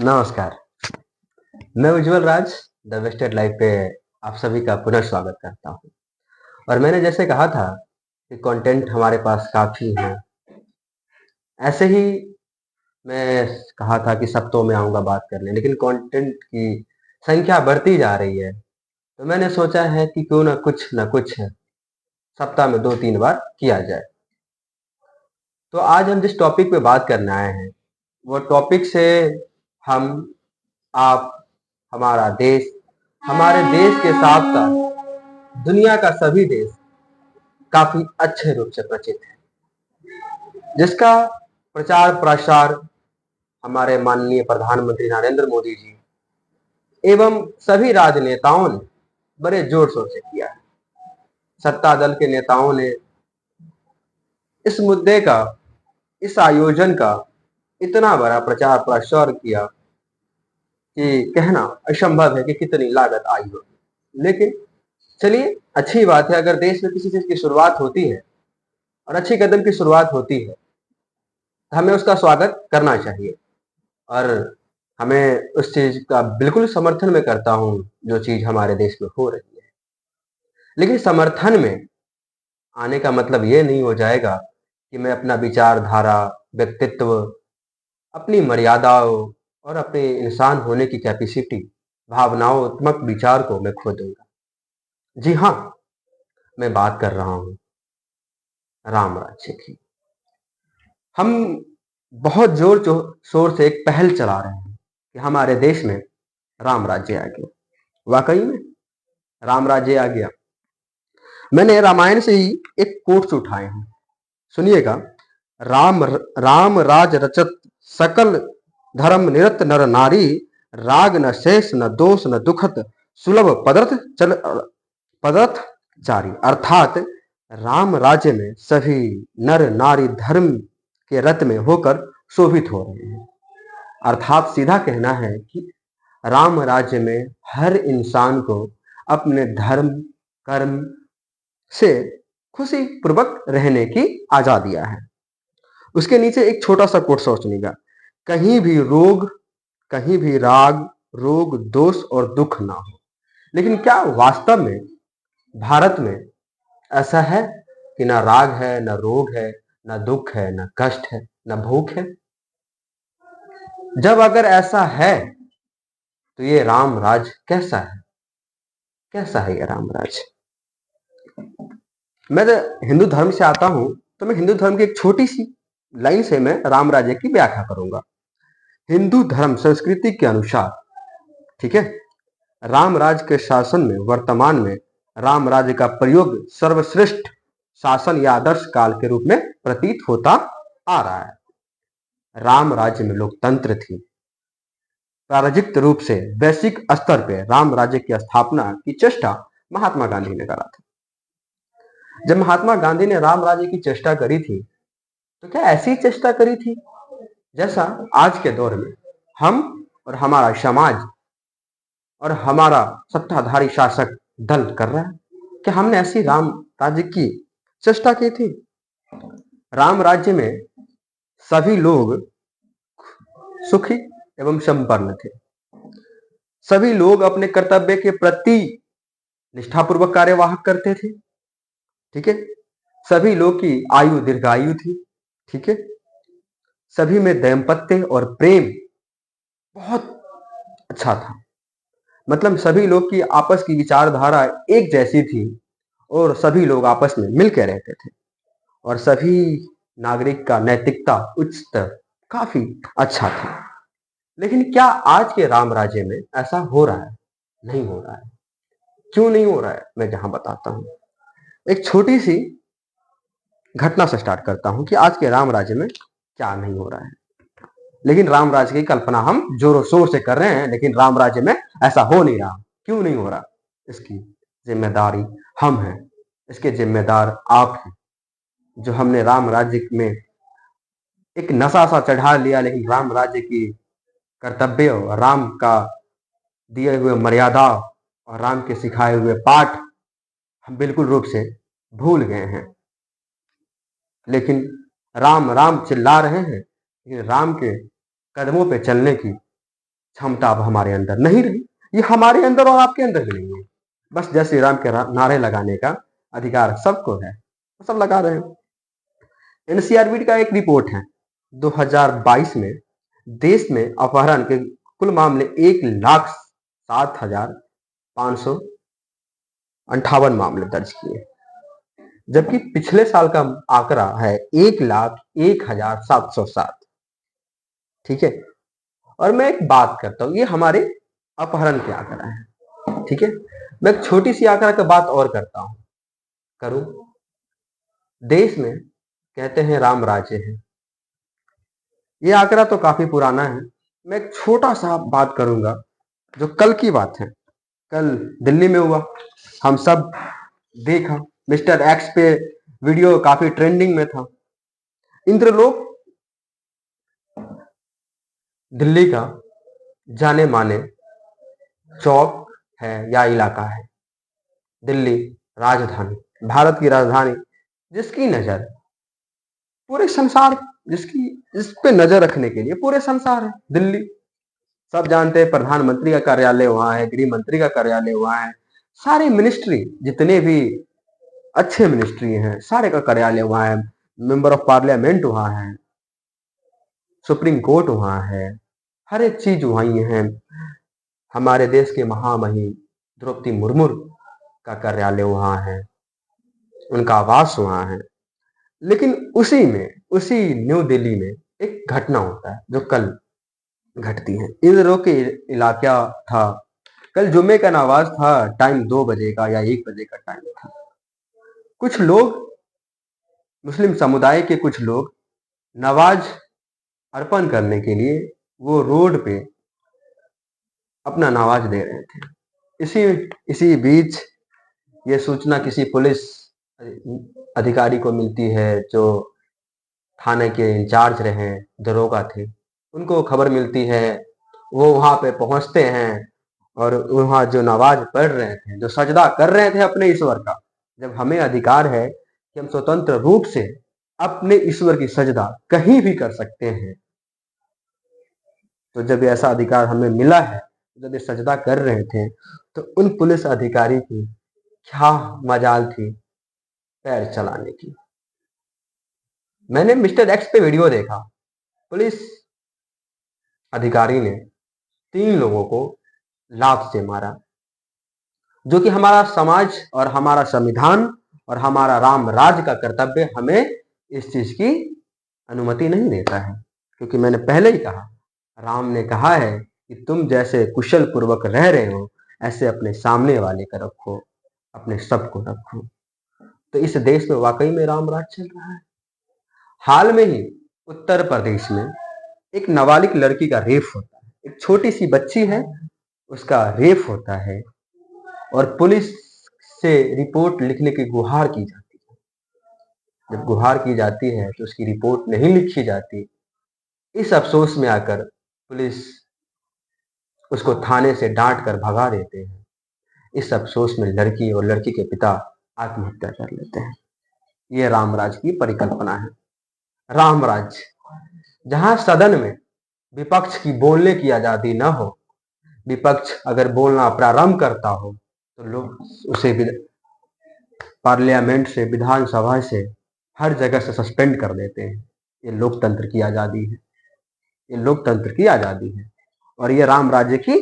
नमस्कार। मैं उज्जवल राज the wasted life पे आप सभी का पुनः स्वागत करता हूँ। और मैंने जैसे कहा था कि कंटेंट हमारे पास काफ़ी है, ऐसे ही मैं कहा था कि सप्ताह में आऊँगा बात करने, लेकिन कंटेंट की संख्या बढ़ती जा रही है। तो मैंने सोचा है कि क्यों ना कुछ सप्ताह में 2-3 बार किया जाए। तो आज हम जिस टॉपिक पे बात करने आए हैं, वो टॉपिक से हम, आप, हमारा देश, हमारे देश के साथ-साथ दुनिया का सभी देश काफ़ी अच्छे रूप से परिचित है, जिसका प्रचार प्रसार हमारे माननीय प्रधानमंत्री नरेंद्र मोदी जी एवं सभी राजनेताओं ने बड़े जोर शोर से किया है। सत्ता दल के नेताओं ने इस मुद्दे का, इस आयोजन का इतना बड़ा प्रचार प्रसार किया कि कहना असंभव है कि कितनी लागत आई होगी। लेकिन चलिए, अच्छी बात है, अगर देश में किसी चीज की शुरुआत होती है और अच्छी कदम की शुरुआत होती है तो हमें उसका स्वागत करना चाहिए। और हमें उस चीज का बिल्कुल समर्थन में करता हूं जो चीज हमारे देश में हो रही है। लेकिन समर्थन में आने का मतलब ये नहीं हो जाएगा कि मैं अपना विचारधारा, व्यक्तित्व, अपनी मर्यादाओं और अपने इंसान होने की कैपेसिटी, भावनात्मक विचार को मैं खो दूंगा। जी हाँ, मैं बात कर रहा हूं राम राज्य की। हम बहुत जोर शोर से एक पहल चला रहे हैं कि हमारे देश में राम राज्य आ गया। वाकई में राम राज्य आ गया। मैंने रामायण से ही एक कोट्स उठाए हैं, सुनिएगा। राम राम राज रचत सकल धर्म निरत नर नारी, राग न शेष न दोष न दुखत, सुलभ पदार्थ जारी। अर्थात राम राज्य में सभी नर नारी धर्म के रत में होकर शोभित हो रहे हैं। अर्थात सीधा कहना है कि राम राज्य में हर इंसान को अपने धर्म कर्म से खुशी पूर्वक रहने की आजादियां है। उसके नीचे एक छोटा सा कोट सोचनेगा, कहीं भी रोग, कहीं भी राग रोग दोष और दुख ना हो। लेकिन क्या वास्तव में भारत में ऐसा है कि ना राग है, ना रोग है, ना दुख है, ना कष्ट है, ना भूख है? जब अगर ऐसा है तो ये राम राज कैसा है? कैसा है ये राम राज? मैं तो हिंदू धर्म से आता हूं, तो मैं हिंदू धर्म की एक छोटी सी लाइन से मैं राम राज्य की व्याख्या करूंगा। हिंदू धर्म संस्कृति के अनुसार, ठीक है, राम राज के शासन में वर्तमान में राम राज्य का प्रयोग सर्वश्रेष्ठ शासन या आदर्श काल के रूप में प्रतीत होता आ रहा है। राम राज्य में लोकतंत्र थी। प्रायोजिक रूप से वैश्विक स्तर पर राम राज्य की स्थापना की चेष्टा महात्मा गांधी ने करा था। जब महात्मा गांधी ने राम राज्य की चेष्टा करी थी, तो क्या ऐसी चेष्टा करी थी जैसा आज के दौर में हम और हमारा समाज और हमारा सत्ताधारी शासक दल कर रहा है? क्या हमने ऐसी राम राज्य की चेष्टा की थी? राम राज्य में सभी लोग सुखी एवं संपन्न थे। सभी लोग अपने कर्तव्य के प्रति निष्ठापूर्वक कार्यवाह करते थे, ठीक है। सभी लोग की आयु दीर्घायु थी, ठीक है। सभी में दाम्पत्य और प्रेम बहुत अच्छा था। मतलब सभी लोग की आपस की विचारधारा एक जैसी थी और सभी लोग आपस में मिलकर रहते थे और सभी नागरिक का नैतिकता उच्च स्तर काफी अच्छा था। लेकिन क्या आज के राम राज्य में ऐसा हो रहा है? नहीं हो रहा है। क्यों नहीं हो रहा है, मैं जहां बताता हूं। एक छोटी सी घटना से स्टार्ट करता हूं कि आज के राम राज्य में क्या नहीं हो रहा है। लेकिन राम राज्य की कल्पना हम जोरों शोर से कर रहे हैं, लेकिन राम राज्य में ऐसा हो नहीं रहा। क्यों नहीं हो रहा? इसकी जिम्मेदारी हम हैं, इसके जिम्मेदार आप हैं, जो हमने राम राज्य में एक नशा सा चढ़ा लिया, लेकिन राम राज्य की कर्तव्य और राम का दिए हुए मर्यादा और राम के सिखाए हुए पाठ हम बिल्कुल रूप से भूल गए हैं। लेकिन राम राम चिल्ला रहे हैं, लेकिन राम के कदमों पे चलने की क्षमता अब हमारे अंदर नहीं रही। ये हमारे अंदर और आपके अंदर भी नहीं है। बस जय श्री राम के नारे लगाने का अधिकार सबको है, सब लगा रहे हैं। एनसीआरबी का एक रिपोर्ट है 2022 में देश में अपहरण के कुल मामले 1,07,558 मामले दर्ज किए, जबकि पिछले साल का आंकड़ा है 1,01,707। ठीक है, और मैं एक बात करता हूं, ये हमारे अपहरण के आंकड़ा है। ठीक है, मैं एक छोटी सी आंकड़ा की बात और करूं। देश में कहते हैं राम राज्य है, ये आंकड़ा तो काफी पुराना है। मैं एक छोटा सा बात करूंगा जो कल की बात है। कल दिल्ली में हुआ, हम सब देखा, मिस्टर एक्स पे वीडियो काफी ट्रेंडिंग में था। इंद्रलोक दिल्ली का जाने माने चौक है या इलाका है। दिल्ली राजधानी, भारत की राजधानी, जिसकी नजर पूरे संसार, इस पे नजर रखने के लिए पूरे संसार है दिल्ली। सब जानते हैं प्रधानमंत्री का कार्यालय वहां है, गृह मंत्री का कार्यालय वहां है, सारे मिनिस्ट्री, जितने भी अच्छे मिनिस्ट्री हैं सारे का कार्यालय वहां है, मेंबर ऑफ पार्लियामेंट वहां है, सुप्रीम कोर्ट वहां है, हर एक चीज वहीं है। हमारे देश के महामहिम द्रौपदी मुर्मू का कार्यालय वहां है, उनका आवास वहां है। लेकिन उसी न्यू दिल्ली में एक घटना होता है जो कल घटती है। इंद्रों के इलाका था, कल जुम्मे का नमाज था, टाइम 2 बजे का या 1 बजे का टाइम था। कुछ लोग, मुस्लिम समुदाय के कुछ लोग नमाज अर्पण करने के लिए वो रोड पे अपना नमाज दे रहे थे। इसी बीच ये सूचना किसी पुलिस अधिकारी को मिलती है जो थाने के इंचार्ज रहे, दरोगा थे, उनको खबर मिलती है। वो वहां पे पहुंचते हैं और वहां जो नमाज पढ़ रहे थे, जो सजदा कर रहे थे अपने ईश्वर का, जब हमें अधिकार है कि हम स्वतंत्र रूप से अपने ईश्वर की सजदा कहीं भी कर सकते हैं, तो जब ऐसा अधिकार हमें मिला है, जब ये सजदा कर रहे थे, तो उन पुलिस अधिकारी की क्या मजाल थी पैर चलाने की। मैंने मिस्टर एक्स पे वीडियो देखा, पुलिस अधिकारी ने 3 लोगों को लात से मारा, जो कि हमारा समाज और हमारा संविधान और हमारा राम राज्य का कर्तव्य हमें इस चीज की अनुमति नहीं देता है। क्योंकि मैंने पहले ही कहा, राम ने कहा है कि तुम जैसे कुशल पूर्वक रह रहे हो ऐसे अपने सामने वाले का रखो, अपने सबको रखो। तो इस देश में वाकई में राम राज चल रहा है। हाल में ही उत्तर प्रदेश में एक नाबालिग लड़की का रेप होता है, एक छोटी सी बच्ची है, उसका रेप होता है और पुलिस से रिपोर्ट लिखने की गुहार की जाती है। जब गुहार की जाती है तो उसकी रिपोर्ट नहीं लिखी जाती। इस अफसोस में आकर पुलिस उसको थाने से डांट कर भगा देते हैं। इस अफसोस में लड़की और लड़की के पिता आत्महत्या कर लेते हैं। ये रामराज की परिकल्पना है। रामराज जहां सदन में विपक्ष की बोलने की आजादी न हो, विपक्ष अगर बोलना प्रारंभ करता हो तो लोग उसे पार्लियामेंट से, विधानसभा से, हर जगह से सस्पेंड कर देते हैं। ये लोकतंत्र की आजादी है, ये लोकतंत्र की आजादी है और ये राम राज्य की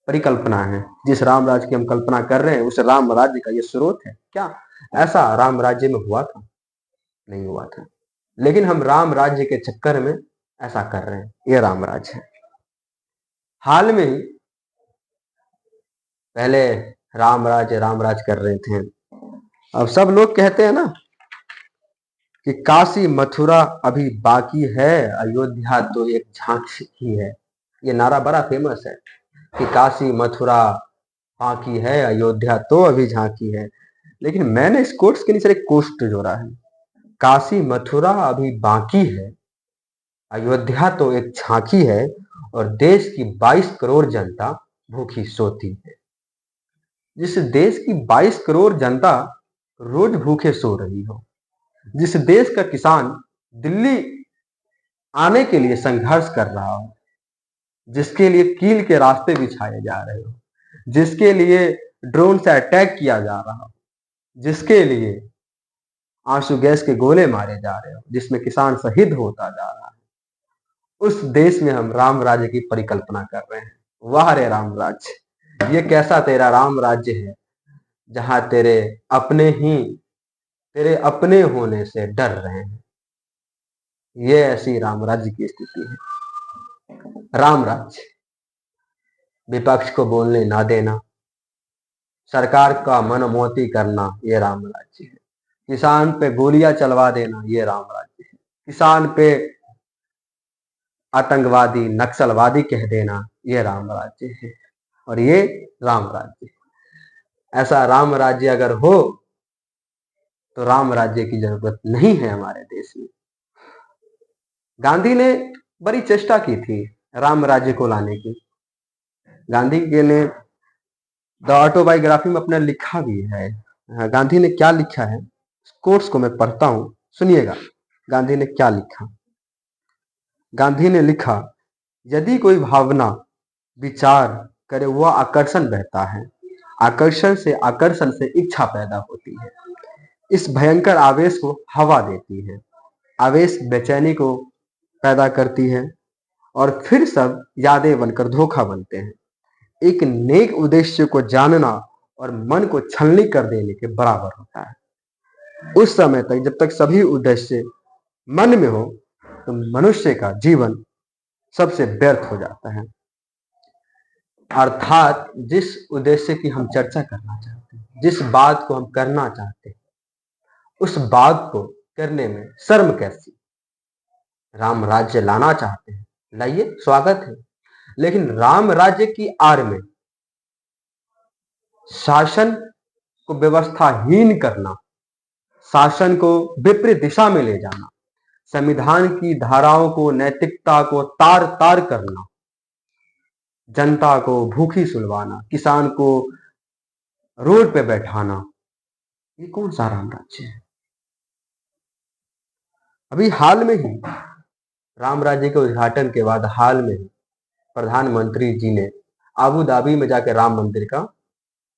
परिकल्पना है। जिस राम राज्य की हम कल्पना कर रहे हैं उस राम राज्य का ये स्रोत है क्या? ऐसा राम राज्य में हुआ था? नहीं हुआ था। लेकिन हम राम राज्य के चक्कर में ऐसा कर रहे हैं, ये राम राज्य है। हाल में ही पहले राम राज कर रहे थे, अब सब लोग कहते हैं ना कि काशी मथुरा अभी बाकी है, अयोध्या तो एक झांकी ही है। ये नारा बड़ा फेमस है कि काशी मथुरा बाकी है, अयोध्या तो अभी झांकी है। लेकिन मैंने इस कोट्स के नीचे एक कोष्ट जोड़ा है, काशी मथुरा अभी बाकी है, अयोध्या तो एक झांकी है और देश की 22 करोड़ जनता भूखी सोती है। जिस देश की 22 करोड़ जनता रोज भूखे सो रही हो, जिस देश का किसान दिल्ली आने के लिए संघर्ष कर रहा हो, जिसके लिए कील के रास्ते बिछाए जा रहे हो, जिसके लिए ड्रोन से अटैक किया जा रहा हो, जिसके लिए आंसू गैस के गोले मारे जा रहे हो, जिसमें किसान शहीद होता जा रहा है, उस देश में हम राम राज्य की परिकल्पना कर रहे हैं। वाह रे राम राज्य, ये कैसा तेरा राम राज्य है जहां तेरे अपने होने से डर रहे हैं। ये ऐसी राम राज्य की स्थिति है। राम राज्य, विपक्ष को बोलने ना देना, सरकार का मनमौती करना, ये राम राज्य है। किसान पे गोलियां चलवा देना, ये राम राज्य है। किसान पे आतंकवादी, नक्सलवादी कह देना, ये राम राज्य है। और ये राम राज्य, ऐसा राम राज्य अगर हो तो राम राज्य की जरूरत नहीं है हमारे देश में। गांधी ने बड़ी चेष्टा की थी राम राज्य को लाने की। गांधी ने द ऑटोबायोग्राफी में अपना लिखा भी है। गांधी ने क्या लिखा है, कोर्स को मैं पढ़ता हूं, सुनिएगा गांधी ने क्या लिखा। गांधी ने लिखा, यदि कोई भावना विचार करे वह आकर्षण बहता है, आकर्षण से इच्छा पैदा होती है। इस भयंकर आवेश को हवा देती है, आवेश बेचैनी को पैदा करती है और फिर सब यादें बनकर धोखा बनते हैं। एक नेक उद्देश्य को जानना और मन को छलनी कर देने के बराबर होता है। उस समय तक जब तक सभी उद्देश्य मन में हो तो मनुष्य का जीवन सबसे व्यर्थ हो जाता है। अर्थात जिस उद्देश्य की हम चर्चा करना चाहते हैं, जिस बात को हम करना चाहते हैं, उस बात को करने में शर्म कैसी। राम राज्य लाना चाहते हैं, लाइए, स्वागत है। लेकिन राम राज्य की आड़ में शासन को व्यवस्थाहीन करना, शासन को विपरीत दिशा में ले जाना, संविधान की धाराओं को, नैतिकता को तार तार करना, जनता को भूखी सुलवाना, किसान को रोड पे बैठाना, ये कौन सा राम राज्य है। अभी हाल में ही राम राज्य के उद्घाटन के बाद हाल में ही प्रधानमंत्री जी ने आबू धाबी में जाकर राम मंदिर का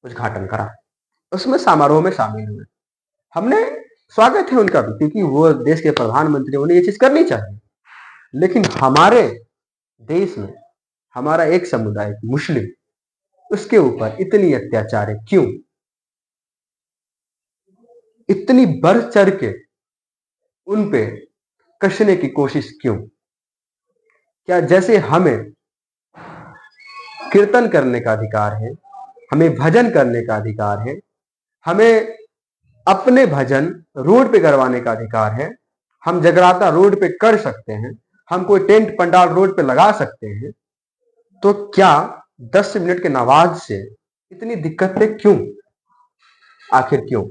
उद्घाटन करा। उसमें समारोह में शामिल हुए। हमने स्वागत है उनका भी, क्योंकि वो देश के प्रधानमंत्री, उन्हें ये चीज करनी चाहिए। लेकिन हमारे देश में हमारा एक समुदाय मुस्लिम, उसके ऊपर इतनी अत्याचार है क्यों? इतनी बढ़ चढ़ के उन पे कसने की कोशिश क्यों? क्या जैसे हमें कीर्तन करने का अधिकार है, हमें भजन करने का अधिकार है, हमें अपने भजन रोड पे करवाने का अधिकार है, हम जगराता रोड पे कर सकते हैं, हम कोई टेंट पंडाल रोड पे लगा सकते हैं, तो क्या 10 मिनट के नमाज से इतनी दिक्कतें क्यों? आखिर क्यों?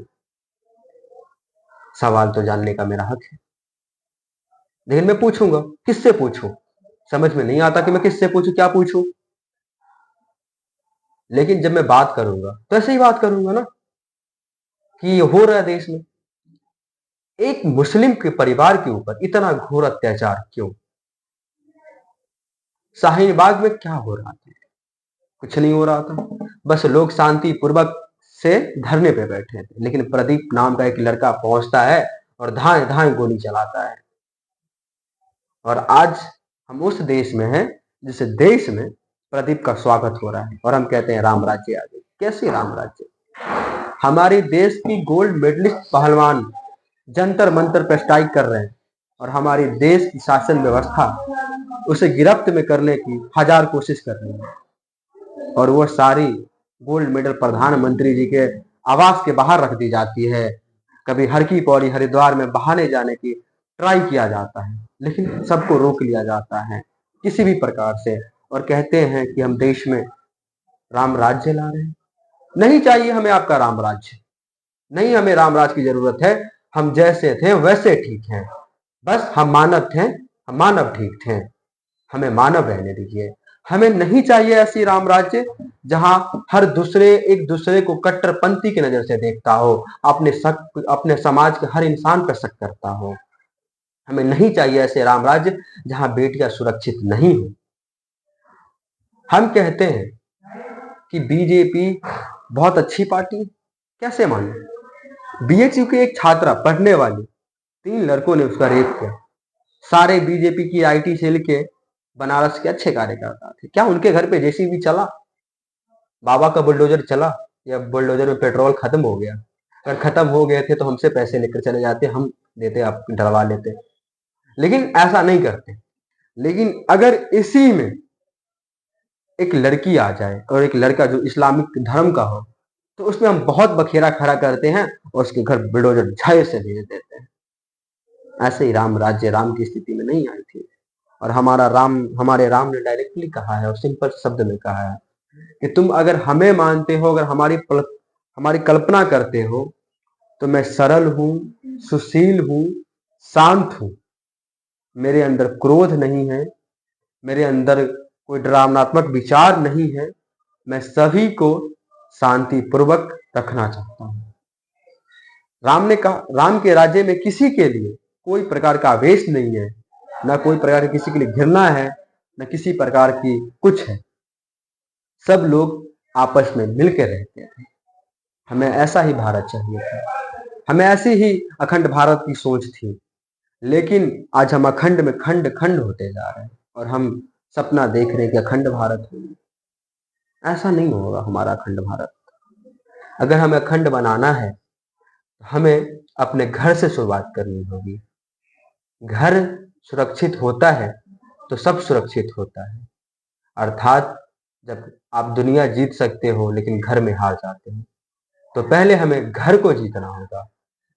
सवाल तो जानने का मेरा हक है, लेकिन मैं पूछूंगा, किससे पूछूं? समझ में नहीं आता कि मैं किससे पूछूं, क्या पूछूं। लेकिन जब मैं बात करूंगा तो ऐसे ही बात करूंगा ना कि ये हो रहा है देश में। एक मुस्लिम के परिवार के ऊपर इतना घोर अत्याचार क्यों? शाहीन बाग में क्या हो रहा था? कुछ नहीं हो रहा था, बस लोग शांतिपूर्वक से धरने पे बैठे थे। लेकिन प्रदीप नाम का एक लड़का पहुंचता है और धाए धाए गोली चलाता है। और आज हम उस देश में हैं जिस देश में प्रदीप का स्वागत हो रहा है और हम कहते हैं राम राज्य आ गए। कैसे राम राज्य? हमारे देश की गोल्ड मेडलिस्ट पहलवान जंतर मंतर पर स्ट्राइक कर रहे हैं और हमारे देश की शासन व्यवस्था उसे गिरफ्त में करने की हजार कोशिश कर रही है। और वो सारी गोल्ड मेडल प्रधानमंत्री जी के आवास के बाहर रख दी जाती है। कभी हर की पौड़ी हरिद्वार में बहाने जाने की ट्राई किया जाता है, लेकिन सबको रोक लिया जाता है किसी भी प्रकार से, और कहते हैं कि हम देश में राम राज्य ला रहे हैं। नहीं चाहिए हमें आपका राम राज्य, नहीं, हमें राम राज्य की जरूरत है। हम जैसे थे वैसे ठीक हैं, बस हम मानव थे, हम मानव ठीक थे, हमें मानव रहने दीजिए। हमें नहीं चाहिए ऐसी राम राज्य जहां हर दूसरे एक दूसरे को कट्टरपंथी की नजर से देखता हो, अपने समाज के हर इंसान पर शक करता हो। हमें नहीं चाहिए ऐसे राम राज्य जहां बेटियां सुरक्षित नहीं हो। हम कहते हैं कि बीजेपी बहुत अच्छी पार्टी है। कैसे माने? बीएचयू की एक छात्रा पढ़ने वाली, 3 लड़कों ने उसका रेप किया। सारे बीजेपी की आईटी सेल के बनारस के अच्छे कार्यकर्ता थे। क्या उनके घर पे जेसीबी चला? बाबा का बुलडोजर चला? या बुलडोजर में पेट्रोल खत्म हो गया? अगर खत्म हो गए थे तो हमसे पैसे लेकर चले जाते, हम देते, आप डरवा लेते। लेकिन ऐसा नहीं करते। लेकिन अगर इसी में एक लड़की आ जाए और एक लड़का जो इस्लामिक धर्म का हो, तो उसमें हम बहुत बखेरा खड़ा करते हैं और उसके घर बुलडोजर झाए से भेज देते हैं। ऐसे ही राम राज्य राम की स्थिति में नहीं आई थी। और हमारे राम ने डायरेक्टली कहा है और सिंपल शब्द में कहा है कि तुम अगर हमें मानते हो, अगर हमारी कल्पना करते हो, तो मैं सरल हूं, सुशील हूं, शांत हूं। मेरे अंदर क्रोध नहीं है, मेरे अंदर कोई डरावनात्मक विचार नहीं है। मैं सभी को शांतिपूर्वक रखना चाहता हूं। राम ने कहा, राम के राज्य में किसी के लिए कोई प्रकार का आवेश नहीं है, न कोई प्रकार की किसी के लिए घृणा है, न किसी प्रकार की कुछ है। सब लोग आपस में मिलकर रहते हैं। हमें ऐसा ही भारत चाहिए था, हमें ऐसी ही अखंड भारत की सोच थी। लेकिन आज हम अखंड में खंड खंड होते जा रहे हैं और हम सपना देख रहे हैं कि अखंड भारत हो। ऐसा नहीं होगा हमारा अखंड भारत। अगर हमें अखंड बनाना है तो हमें अपने घर से शुरुआत करनी होगी। घर सुरक्षित होता है तो सब सुरक्षित होता है। अर्थात जब आप दुनिया जीत सकते हो लेकिन घर में हार जाते हो, तो पहले हमें घर को जीतना होगा।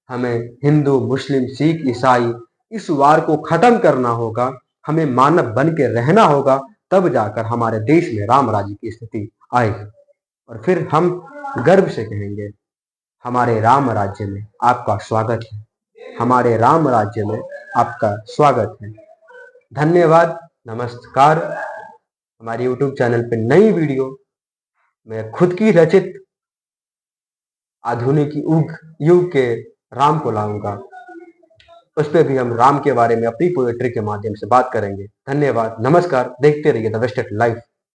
हमें हिंदू, मुस्लिम, सिख, ईसाई इस वार को खत्म करना होगा। हमें मानव बन के रहना होगा, तब जाकर हमारे देश में राम राज्य की स्थिति आएगी। और फिर हम गर्व से कहेंगे, हमारे राम राज्य में आपका स्वागत है, हमारे राम राज्य में आपका स्वागत है। धन्यवाद, नमस्कार। हमारे YouTube चैनल पे नई वीडियो मैं खुद की रचित आधुनिक युग के राम को लाऊंगा। उस पर भी हम राम के बारे में अपनी पोएट्री के माध्यम से बात करेंगे। धन्यवाद, नमस्कार। देखते रहिए द वेस्टेड लाइफ।